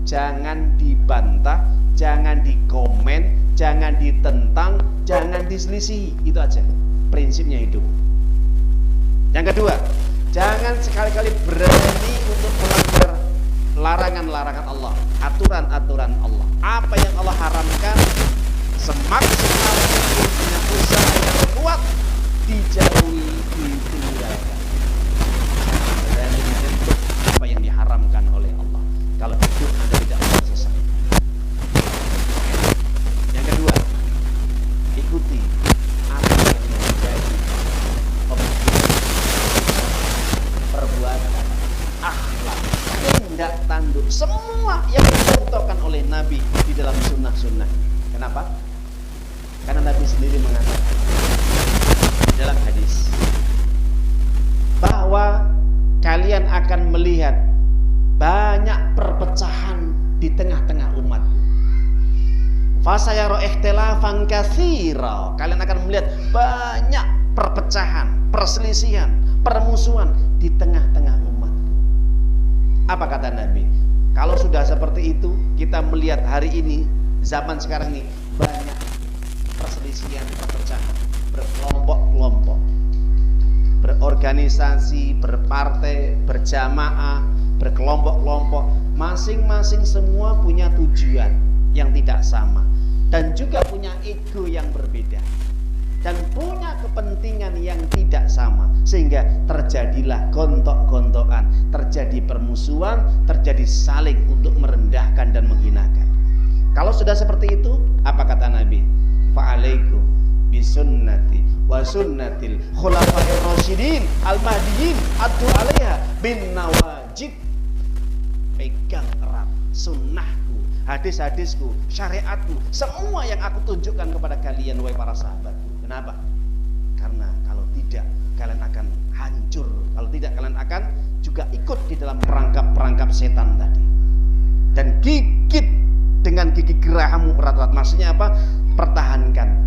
Jangan dibantah, jangan dikomen, jangan ditentang, jangan diselisihi. Itu aja prinsipnya hidup. Yang kedua, jangan sekali-kali berani untuk melanggar larangan-larangan Allah, aturan-aturan Allah. Apa yang Allah haramkan, semaksimal mungkin punya usaha yang kuat, dijauhi, ditinggalkan. Berani menyentuh apa yang diharamkan oleh Allah. Kalau hidup Anda tidak tersesat. Yang kedua, ikuti apa yang menjadi perbuatan, akhlak, tindak tanduk, semua yang dicontohkan oleh Nabi di dalam sunnah-sunnah. Kenapa? Karena Nabi sendiri mengatakan di dalam hadis bahwa kalian akan melihat banyak perpecahan di tengah-tengah umat. Fasayara ikhtilafan katsira. Kalian akan melihat banyak perpecahan, perselisihan, permusuhan di tengah-tengah umat. Apa kata Nabi? Kalau sudah seperti itu, kita melihat hari ini, zaman sekarang ini banyak perselisihan, perpecahan, berkelompok-kelompok, berorganisasi, berpartai, berjamaah, berkelompok-kelompok, masing-masing semua punya tujuan yang tidak sama dan juga punya ego yang berbeda dan punya kepentingan yang tidak sama, sehingga terjadilah gontok-gontokan, terjadi permusuhan, terjadi saling untuk merendahkan dan menghinakan. Kalau sudah seperti itu, apa kata Nabi? Fa'alaikum bisunnati wa sunnatil khulafa'ir rasyidin al-mahdiyyin addu 'alaiha bin nawajid. Pegang erat sunnahku, hadis-hadisku, syariatku, semua yang aku tunjukkan kepada kalian, wahai para sahabatku. Kenapa? Karena kalau tidak, kalian akan hancur. Kalau tidak, kalian akan juga ikut di dalam perangkap-perangkap setan tadi. Dan gigit dengan gigi gerahammu erat-erat. Maksudnya apa? Pertahankan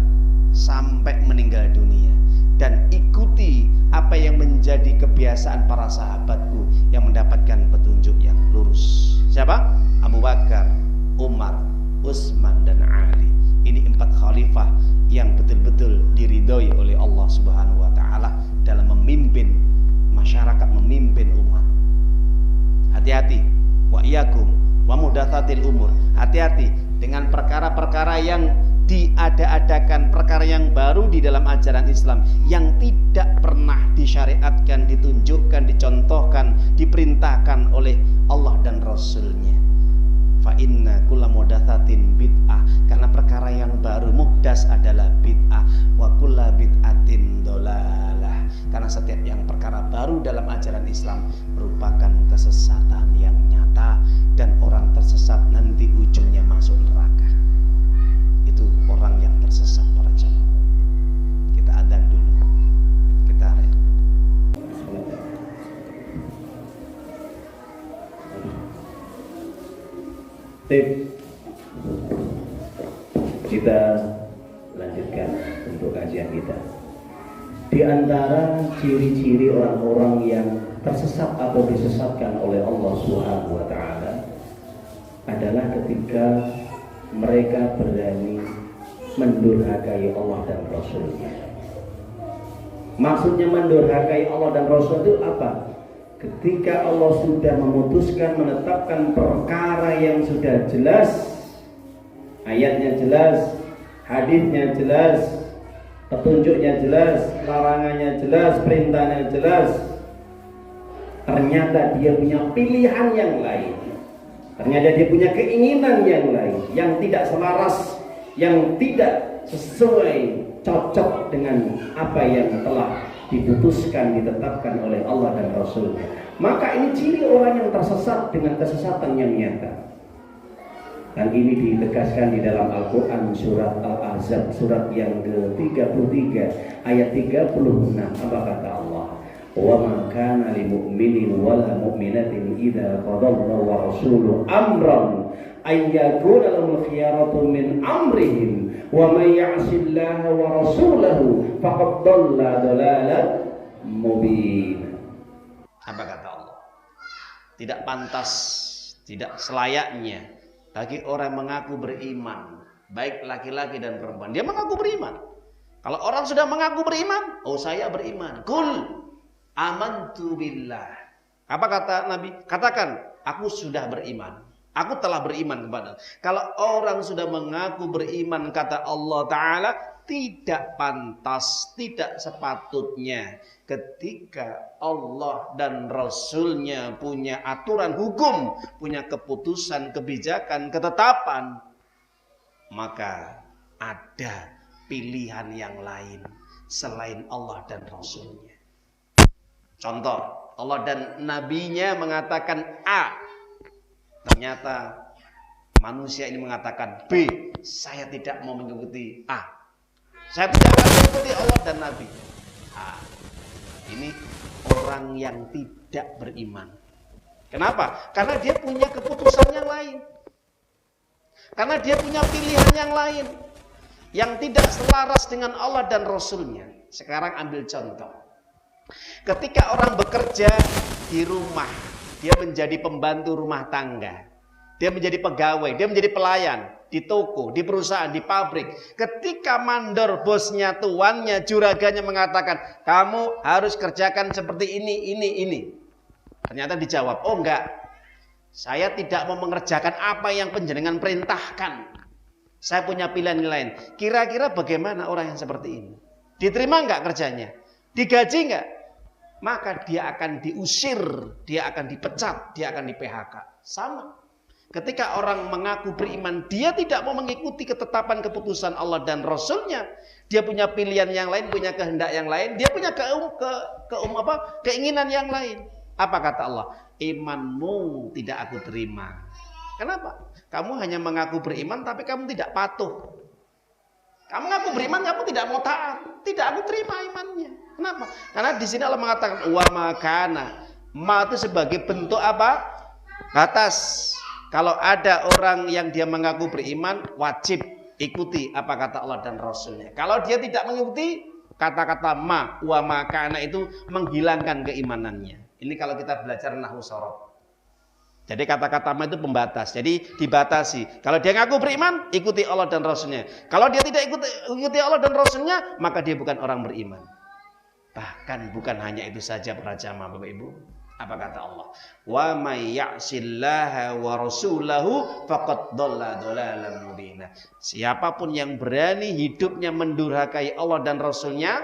sampai meninggal dunia. Dan ikuti apa yang menjadi kebiasaan para sahabatku yang mendapatkan petunjuk yang lurus. Siapa? Abu Bakar, Umar, Utsman, dan Ali. Ini 4 khalifah yang betul-betul diridhoi oleh Allah Subhanahu wa taala dalam memimpin masyarakat, memimpin umat. Hati-hati wa iyyakum wa muhdatsatil umur. Hati-hati dengan perkara-perkara yang diada-adakan, perkara yang baru di dalam ajaran Islam yang tidak pernah disyariatkan, ditunjukkan, dicontohkan, diperintahkan oleh Allah dan Rasul-Nya. Fa inna kulla muhdatsatin bid'ah, karena perkara yang baru, muhdas adalah bid'ah, wa kulla bid'atin dhalalah, karena setiap yang perkara baru dalam ajaran Islam merupakan kesesatan yang nyata, dan orang tersesat nanti ujungnya masuk neraka. Itu orang yang tersesat, para jamaah. Kita adzan dulu, kita rela. Kita lanjutkan untuk kajian kita. Di antara ciri-ciri orang-orang yang tersesat atau disesatkan oleh Allah Subhanahu wa taala adalah ketika mereka berani mendurhakai Allah dan Rasul-Nya. Maksudnya mendurhakai Allah dan Rasul itu apa? Ketika Allah sudah memutuskan, menetapkan perkara yang sudah jelas, ayatnya jelas, hadisnya jelas, petunjuknya jelas, larangannya jelas, perintahnya jelas, ternyata dia punya pilihan yang lain, ternyata dia punya keinginan yang lain, yang tidak selaras, yang tidak sesuai, cocok dengan apa yang telah diputuskan, ditetapkan oleh Allah dan Rasul-Nya. Maka ini ciri orang yang tersesat dengan kesesatan yang nyata. Dan ini ditegaskan di dalam Al-Quran surat Al-Ahzab, surat yang ke-33 ayat 36. Apa kata Allah? Wa ma kana lil mu'minin wala mu'minatin idza qadallahu wa rasuluhu amran ay yakuna lahum khiyaratu min amrihim wa may ya'sillaha wa rasulahu faqad dhalla dhalalan mubin. Apa kata Allah? Tidak pantas, tidak selayaknya bagi orang mengaku beriman, baik laki-laki dan perempuan. Dia mengaku beriman. Kalau orang sudah mengaku beriman, oh saya beriman. Qul amantu billah. Apa kata Nabi? Katakan, aku sudah beriman. Aku telah beriman kepada. Kalau orang sudah mengaku beriman, kata Allah Ta'ala, tidak pantas, tidak sepatutnya ketika Allah dan Rasul-Nya punya aturan hukum, punya keputusan, kebijakan, ketetapan, maka ada pilihan yang lain selain Allah dan Rasul-Nya. Contoh, Allah dan Nabi-Nya mengatakan A, ternyata manusia ini mengatakan B. Saya tidak mau mengikuti A, saya tidak akan mengikuti Allah dan Nabi. Ini orang yang tidak beriman. Kenapa? Karena dia punya keputusan yang lain, karena dia punya pilihan yang lain yang tidak selaras dengan Allah dan Rasul-Nya. Sekarang ambil contoh. Ketika orang bekerja di rumah, dia menjadi pembantu rumah tangga. dia menjadi pegawai, dia menjadi pelayan di toko, di perusahaan, di pabrik. Ketika mandor bosnya, tuannya, juraganya mengatakan, kamu harus kerjakan seperti ini. Ternyata dijawab, oh enggak, saya tidak mau mengerjakan apa yang panjenengan perintahkan. Saya punya pilihan lain. Kira-kira bagaimana orang yang seperti ini? Diterima enggak kerjanya? Digaji enggak? Maka dia akan diusir, dia akan dipecat, dia akan di-PHK. Sama. Ketika orang mengaku beriman, dia tidak mau mengikuti ketetapan keputusan Allah dan Rasulnya. Dia punya pilihan yang lain, punya kehendak yang lain, dia punya keinginan yang lain. Apa kata Allah? Imanmu tidak aku terima. Kenapa? Kamu hanya mengaku beriman tapi kamu tidak patuh. Kamu mengaku beriman, kamu tidak mau taat. Tidak aku terima imannya. Kenapa? Karena di sini Allah mengatakan wa makana. Ma itu sebagai bentuk apa? Batas. Kalau ada orang yang dia mengaku beriman, wajib ikuti apa kata Allah dan Rasulnya. Kalau dia tidak mengikuti, kata-kata ma, wa makana itu menghilangkan keimanannya. Ini kalau kita belajar nahwu shorof. Jadi kata-kata ma itu pembatas. Jadi dibatasi. Kalau dia ngaku beriman, ikuti Allah dan Rasulnya. Kalau dia tidak ikuti Allah dan Rasulnya, maka dia bukan orang beriman. Bahkan bukan hanya itu saja para jamaah Bapak Ibu. Apa kata Allah? Wa may ya'sillaha wa rasulahu faqad dhalla dhalalan mubina. Siapapun yang berani hidupnya mendurhakai Allah dan Rasulnya,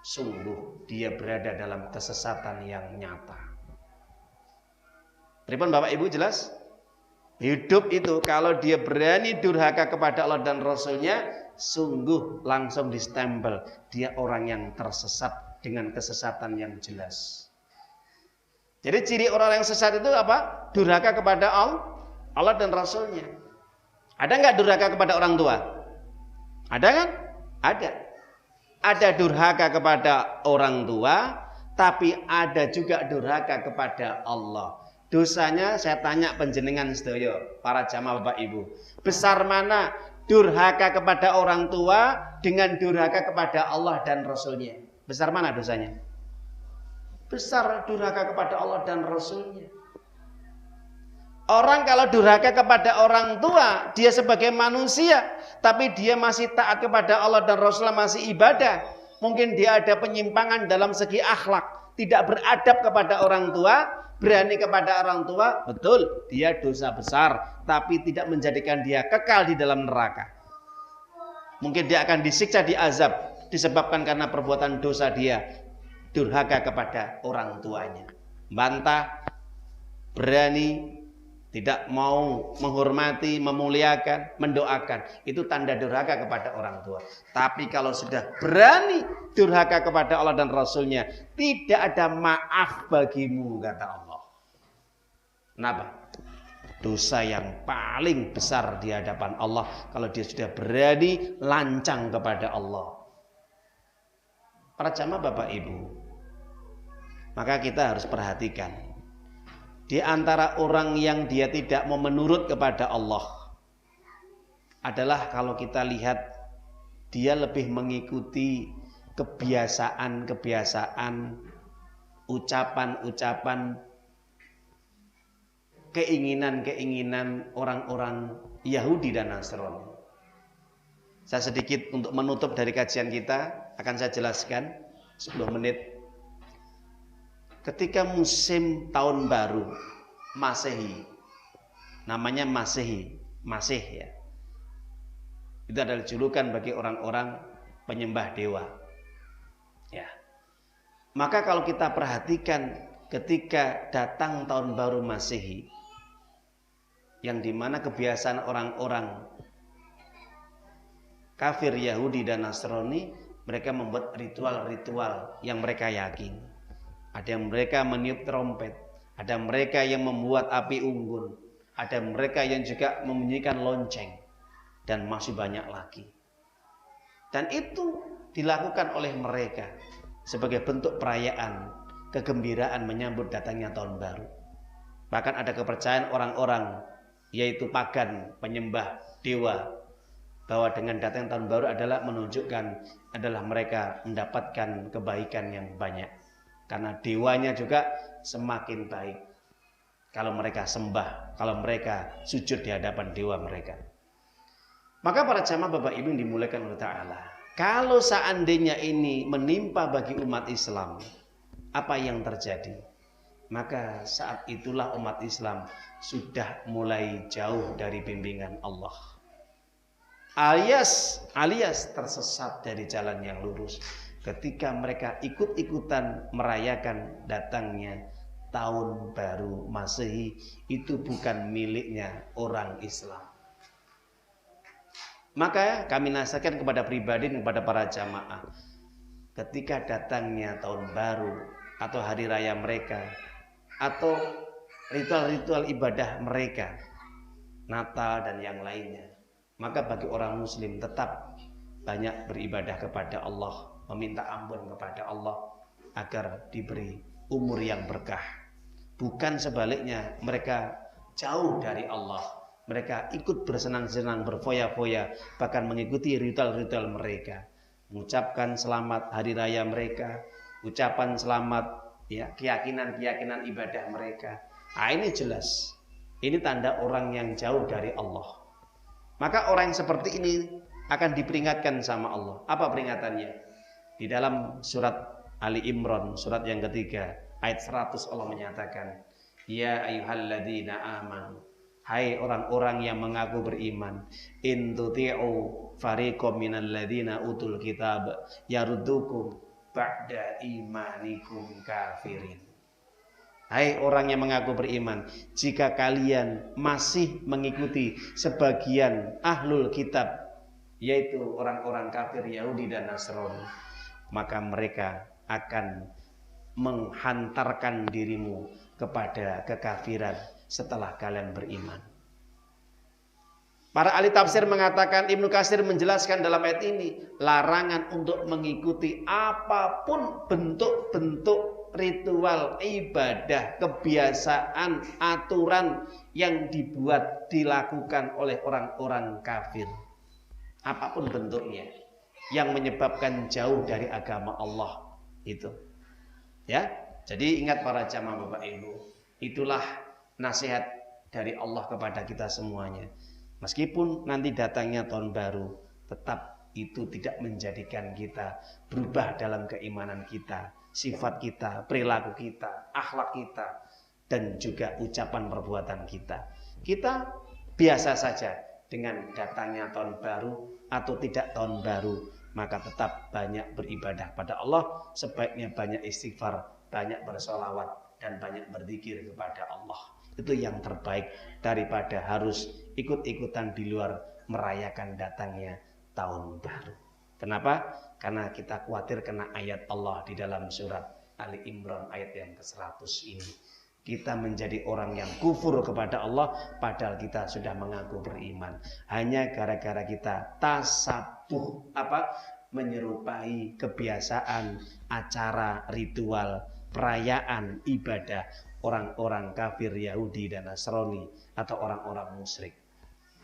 sungguh dia berada dalam kesesatan yang nyata. Pripun Bapak Ibu jelas? Hidup itu kalau dia berani durhaka kepada Allah dan Rasulnya, sungguh langsung distempel dia orang yang tersesat dengan kesesatan yang jelas. Jadi ciri orang yang sesat itu apa? Durhaka kepada Allah dan Rasulnya. Ada nggak durhaka kepada orang tua? Ada kan? Ada. Ada durhaka kepada orang tua, tapi ada juga durhaka kepada Allah. Dosanya saya tanya panjenengan sedaya, para jamaah Bapak Ibu. Besar mana durhaka kepada orang tua dengan durhaka kepada Allah dan Rasulnya? Besar mana dosanya? Besar durhaka kepada Allah dan Rasulnya. Orang kalau durhaka kepada orang tua, dia sebagai manusia, tapi dia masih taat kepada Allah dan Rasulnya, masih ibadah. Mungkin dia ada penyimpangan dalam segi akhlak, tidak beradab kepada orang tua, berani kepada orang tua, betul, dia dosa besar, tapi tidak menjadikan dia kekal di dalam neraka. Mungkin dia akan disiksa, diazab, disebabkan karena perbuatan dosa dia durhaka kepada orang tuanya, bantah, berani, tidak mau menghormati, memuliakan, mendoakan. Itu tanda durhaka kepada orang tua. Tapi kalau sudah berani durhaka kepada Allah dan Rasulnya, tidak ada maaf bagimu, kata Allah. Kenapa? Dosa yang paling besar di hadapan Allah kalau dia sudah berani lancang kepada Allah. Para jamaah Bapak Ibu, maka kita harus perhatikan. Di antara orang yang dia tidak mau menurut kepada Allah adalah kalau kita lihat dia lebih mengikuti kebiasaan-kebiasaan, ucapan-ucapan, keinginan-keinginan orang-orang Yahudi dan Nasrani. Saya sedikit untuk menutup dari kajian kita akan saya jelaskan 10 menit. Ketika musim tahun baru Masehi, namanya Masehi, Masih ya. Itu adalah julukan bagi orang-orang penyembah dewa. Ya. Maka kalau kita perhatikan ketika datang tahun baru Masehi, yang dimana kebiasaan orang-orang kafir Yahudi dan Nasrani, mereka membuat ritual-ritual yang mereka yakini. Ada yang mereka meniup trompet, ada mereka yang membuat api unggun, ada mereka yang juga membunyikan lonceng, dan masih banyak lagi. Dan itu dilakukan oleh mereka sebagai bentuk perayaan, kegembiraan menyambut datangnya tahun baru. Bahkan ada kepercayaan orang-orang, yaitu pagan, penyembah dewa, bahwa dengan datang tahun baru adalah menunjukkan adalah mereka mendapatkan kebaikan yang banyak. Karena dewanya juga semakin baik. kalau mereka sembah, kalau mereka sujud di hadapan dewa mereka. Maka para jamaah Bapak Ibu yang dimuliakan oleh Ta'ala, kalau seandainya ini menimpa bagi umat Islam, apa yang terjadi? Maka saat itulah umat Islam sudah mulai jauh dari bimbingan Allah, alias tersesat dari jalan yang lurus ketika mereka ikut-ikutan merayakan datangnya tahun baru Masehi. Itu bukan miliknya orang Islam. Maka kami nasihatkan kepada pribadi dan kepada para jamaah, ketika datangnya tahun baru atau hari raya mereka atau ritual-ritual ibadah mereka, Natal dan yang lainnya, maka bagi orang muslim tetap banyak beribadah kepada Allah, meminta ampun kepada Allah agar diberi umur yang berkah. Bukan sebaliknya, mereka jauh dari Allah, mereka ikut bersenang-senang, berfoya-foya, bahkan mengikuti ritual-ritual mereka, mengucapkan selamat hari raya mereka, ucapan selamat ya, keyakinan ibadah mereka. Nah, ini jelas, ini tanda orang yang jauh dari Allah. Maka orang yang seperti ini akan diperingatkan sama Allah. Apa peringatannya? Di dalam surat Ali Imran, surat yang ketiga, ayat 100, Allah menyatakan, ya ayyuhalladzina amanu, hai orang-orang yang mengaku beriman, in tuti'u fariqam minal ladzina utul kitab yaruddukum ba'da imanikum kafirin. Hai orang yang mengaku beriman, jika kalian masih mengikuti sebagian ahlul kitab, yaitu orang-orang kafir Yahudi dan Nasrani, maka mereka akan menghantarkan dirimu kepada kekafiran setelah kalian beriman. Para ahli tafsir mengatakan, Ibnu Katsir menjelaskan dalam ayat ini larangan untuk mengikuti apapun bentuk-bentuk ritual ibadah, kebiasaan, aturan yang dilakukan oleh orang-orang kafir. Apapun bentuknya yang menyebabkan jauh dari agama Allah itu. Ya, jadi ingat para jamaah Bapak Ibu, itulah nasihat dari Allah kepada kita semuanya. Meskipun nanti datangnya tahun baru, tetap itu tidak menjadikan kita berubah dalam keimanan kita, sifat kita, perilaku kita, akhlak kita, dan juga ucapan perbuatan kita. Kita biasa saja dengan datangnya tahun baru atau tidak tahun baru, maka tetap banyak beribadah pada Allah, sebaiknya banyak istighfar, banyak bersolawat, dan banyak berzikir kepada Allah. Itu yang terbaik daripada harus ikut-ikutan di luar merayakan datangnya tahun baru. Kenapa? Karena kita khawatir kena ayat Allah di dalam surat Ali Imran ayat yang ke-100 ini. Kita menjadi orang yang kufur kepada Allah padahal kita sudah mengaku beriman. Hanya gara-gara kita tasabuh, menyerupai kebiasaan, acara, ritual, perayaan, ibadah orang-orang kafir Yahudi dan Nasrani atau orang-orang musyrik.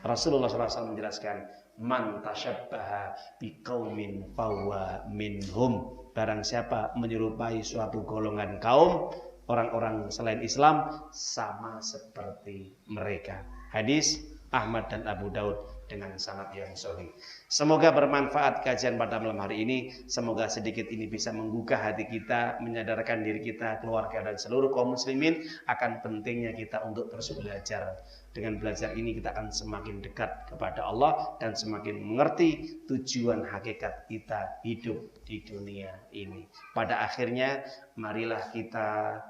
Rasulullah SAW menjelaskan, man tasyabbaha biqaumin fahuwa minhum. Barang siapa menyerupai suatu golongan kaum, orang-orang selain Islam, sama seperti mereka. Hadis Ahmad dan Abu Daud dengan sanad yang sahih. Semoga bermanfaat kajian pada malam hari ini. Semoga sedikit ini bisa menggugah hati kita, menyadarkan diri kita, keluarga dan seluruh kaum muslimin akan pentingnya kita untuk terus belajar. Dengan belajar ini kita akan semakin dekat kepada Allah dan semakin mengerti tujuan hakikat kita hidup di dunia ini. Pada akhirnya marilah kita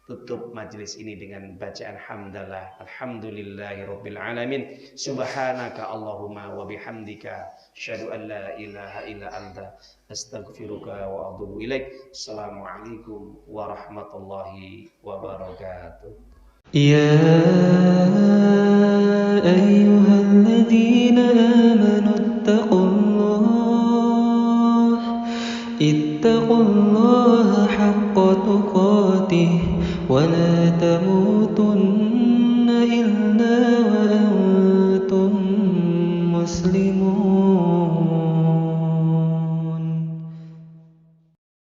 tutup majelis ini dengan bacaan hamdalah. Alhamdulillahirabbil alamin. Subhanaka Allahumma wa bihamdika asyhadu an la ilaha illa anta astaghfiruka wa atubu ilaik. Assalamualaikum warahmatullahi wabarakatuh. Ya ayyuhalladzina amanu ittaqullaha haqqa tuqatih ولا تموتن إلا وأنتم مسلمون